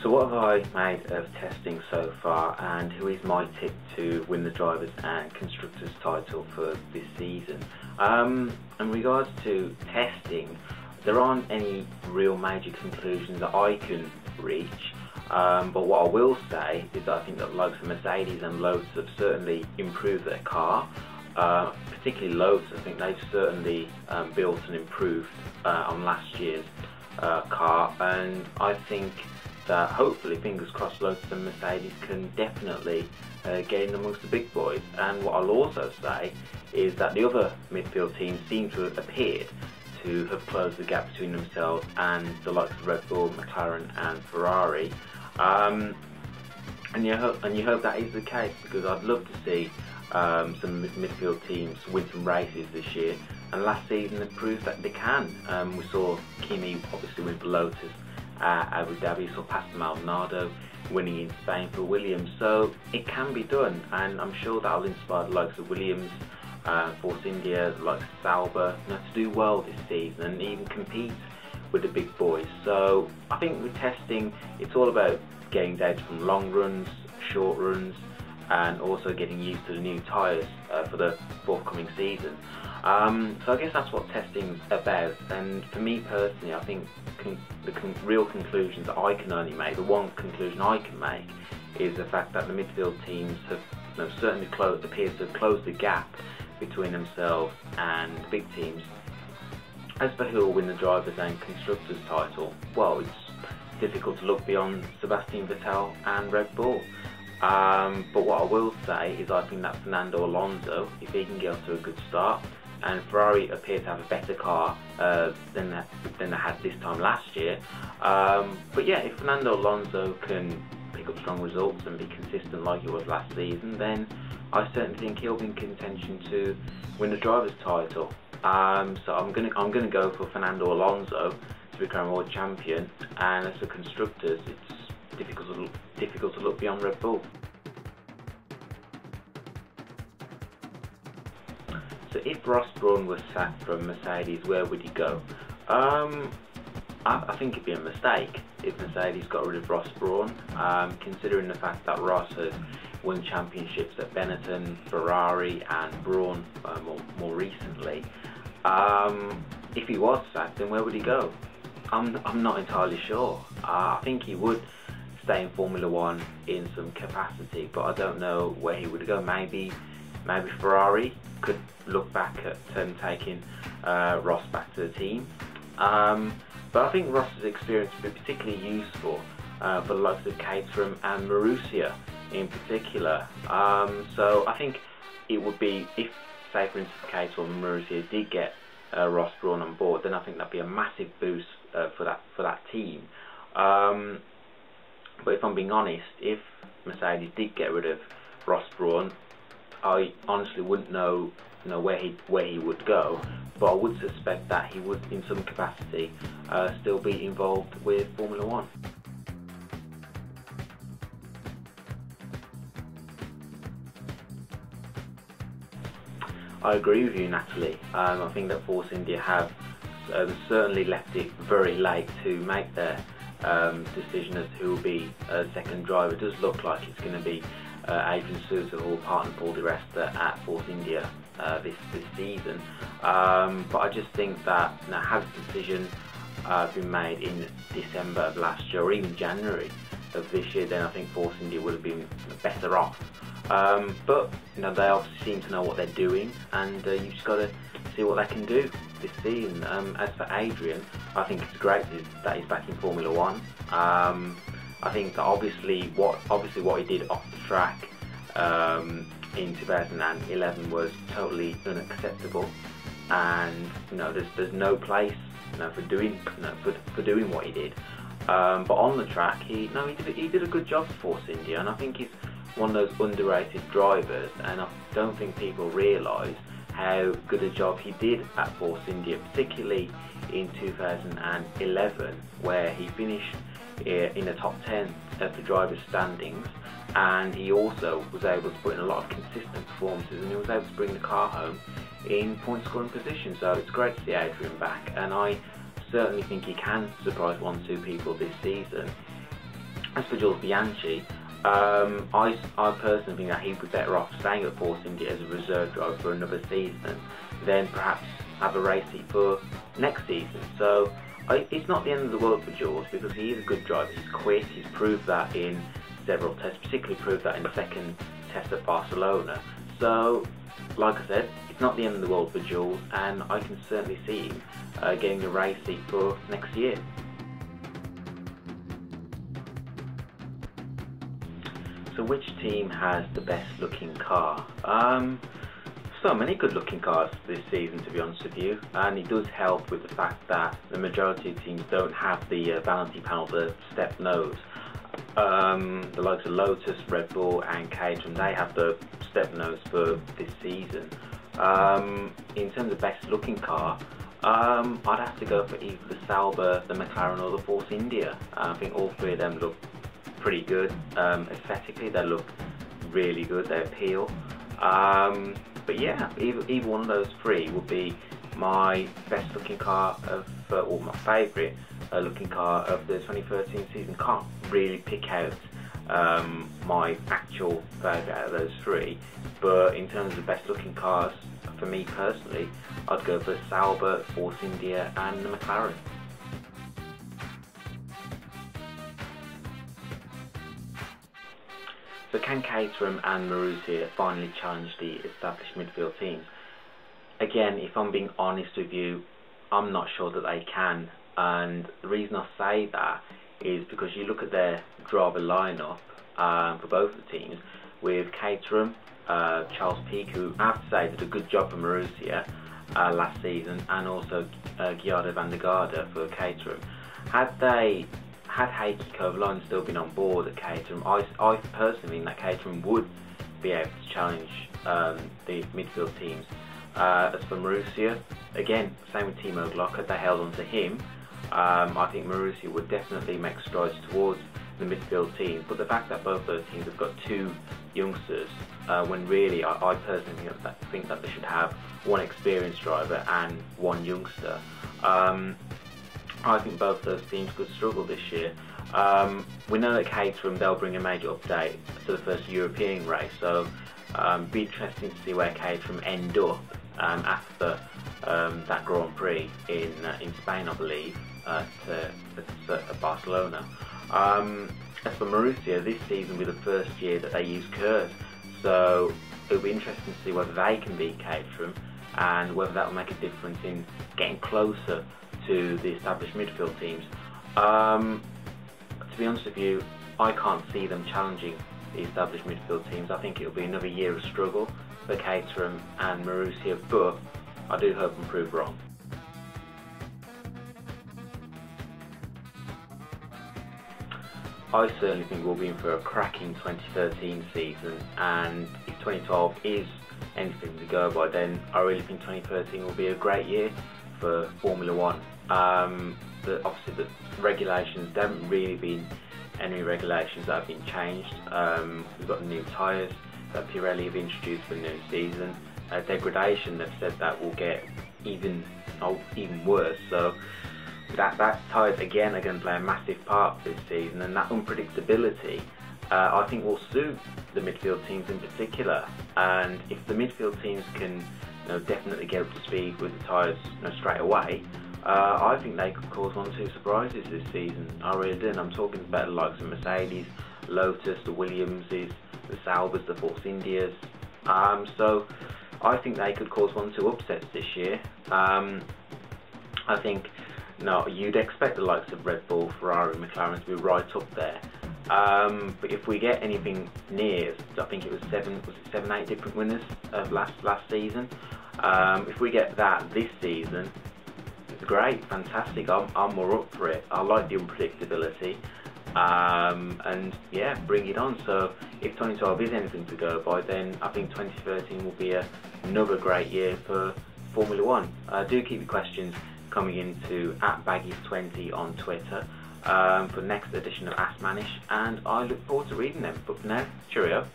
So what have I made of testing so far, and who is my tip to win the Drivers and Constructors title for this season? In regards to testing, there aren't any real major conclusions that I can reach, but what I will say is that I think that likes of Mercedes and Lotus have certainly improved their car. Particularly Lotus, I think they've certainly built and improved on last year's car, and I think that hopefully, fingers crossed, Lotus and Mercedes can definitely get in amongst the big boys. And what I'll also say is that the other midfield teams seem to have appeared to have closed the gap between themselves and the likes of Red Bull, McLaren and Ferrari. And you hope that is the case, because I'd love to see some midfield teams win some races this year, and last season they proved that they can. We saw Kimi obviously win for Lotus at Abu Dhabi, saw Pastor Maldonado winning in Spain for Williams, so it can be done, and I'm sure that'll inspire the likes of Williams, Force India, the likes of Sauber, to do well this season and even compete with the big boys. So I think with testing, it's all about getting data from long runs, short runs, and also getting used to the new tyres for the forthcoming season. So I guess that's what testing's about, and for me personally, I think the real conclusions that I can only make, the one conclusion I can make, is the fact that the midfield teams have certainly appears to have closed the gap between themselves and the big teams. As for who will win the Drivers and Constructors title, well, it's difficult to look beyond Sebastian Vettel and Red Bull. But what I will say is I think that Fernando Alonso, if he can get off to a good start, and Ferrari appear to have a better car than they had this time last year. But yeah, if Fernando Alonso can pick up strong results and be consistent like he was last season, then I certainly think he'll be in contention to win the Drivers' title. So I'm gonna go for Fernando Alonso to become world champion, and as for constructors, it's difficult to look beyond Red Bull. So if Ross Brawn was sacked from Mercedes, where would he go? I think it'd be a mistake if Mercedes got rid of Ross Brawn, considering the fact that Ross has won championships at Benetton, Ferrari and Brawn more recently. If he was sacked, then where would he go? I'm not entirely sure. I think he would stay in Formula One in some capacity, but I don't know where he would go. Maybe Ferrari could look back at taking Ross back to the team. But I think Ross's experience would be particularly useful for the likes of Caterham and Marussia in particular. So I think it would be, if say for instance Caterham and Marussia did get Ross Brawn on board, then I think that'd be a massive boost for that team. But if I'm being honest, if Mercedes did get rid of Ross Brawn, I honestly wouldn't know where he would go, but I would suspect that he would, in some capacity, still be involved with Formula One. I agree with you, Natalie. I think that Force India have certainly left it very late to make their decision as to who will be second driver. It does look like it's going to be Adrian Sutil, who will partner Paul Di Resta at Force India this season. But I just think that had the decision been made in December of last year or even January of this year, then I think Force India would have been better off. But they obviously seem to know what they're doing, and you've just got to see what they can do this season. As for Adrian, I think it's great that he's back in Formula One. I think that obviously what he did off the track in 2011 was totally unacceptable, and there's no place for doing what he did. But on the track, he did a good job for Force India, and I think he's one of those underrated drivers, and I don't think people realise how good a job he did at Force India, particularly in 2011, where he finished in the top 10 of the drivers' standings, and he also was able to put in a lot of consistent performances, and he was able to bring the car home in point scoring position. So it's great to see Adrian back, and I certainly think he can surprise 1-2 people this season. As for Jules Bianchi, I personally think that he'd be better off staying at Force India as a reserve driver for another season than perhaps have a race seat for next season. So it's not the end of the world for Jules, because he is a good driver. He's quick. He's proved that in several tests, particularly proved that in the second test at Barcelona. So, like I said, it's not the end of the world for Jules, and I can certainly see him getting a race seat for next year. So which team has the best looking car? So many good looking cars this season, to be honest with you, and it does help with the fact that the majority of teams don't have the vanity panel, the step nose. The likes of Lotus, Red Bull and Caterham, they have the step nose for this season. In terms of best looking car, I'd have to go for either the Sauber, the McLaren or the Force India. I think all three of them look pretty good. Aesthetically they look really good, they appeal. But yeah, either one of those three would be my best looking car of, or my favourite looking car of the 2013 season. Can't really pick out my actual favourite out of those three, but in terms of best looking cars, for me personally, I'd go for Sauber, Force India and the McLaren. So can Caterham and Marussia finally challenge the established midfield teams? Again, if I'm being honest with you, I'm not sure that they can, and the reason I say that is because you look at their driver lineup for both the teams, with Caterham, Charles Peake, who I have to say did a good job for Marussia last season, and also Gyaardo van der Garde for Caterham. Had Heikki Kovalainen still been on board at Caterham, I personally think that Caterham would be able to challenge the midfield teams. As for Marussia, again, same with Timo Glock, had they held on to him, I think Marussia would definitely make strides towards the midfield team. But the fact that both those teams have got two youngsters, when really I personally think that they should have one experienced driver and one youngster. I think both those teams could struggle this year. We know that Caterham, they'll bring a major update to the first European race, so be interesting to see where Caterham end up after that Grand Prix in Spain, I believe, at Barcelona. As for Marussia, this season will be the first year that they use KERS, so it'll be interesting to see whether they can beat Caterham and whether that will make a difference in getting closer to the established midfield teams. To be honest with you, I can't see them challenging the established midfield teams. I think it'll be another year of struggle for Caterham and Marussia, but I do hope I'm proved wrong. I certainly think we'll be in for a cracking 2013 season, and if 2012 is anything to go by, then I really think 2013 will be a great year for Formula One. Obviously the regulations, there haven't really been any regulations that have been changed. We've got new tyres that Pirelli have introduced for the new season. Degradation, they've said that will get even worse, so that tyres again are going to play a massive part this season, and that unpredictability I think will suit the midfield teams in particular. And if the midfield teams can definitely get up to speed with the tyres straight away, I think they could cause 1-2 surprises this season. I really do. And I'm talking about the likes of Mercedes, Lotus, the Williamses, the Saubers, the Force Indias. So I think they could cause 1-2 upsets this year. I think you'd expect the likes of Red Bull, Ferrari, McLaren to be right up there. But if we get anything near, I think it was 7-8 different winners of last season. If we get that this season, it's great, fantastic. I'm more up for it. I like the unpredictability, and yeah, bring it on. So if 2012 is anything to go by, then I think 2013 will be another great year for Formula One. Do keep your questions coming into @Baggies20 on Twitter for the next edition of Ask Manish, and I look forward to reading them. But for now, cheerio.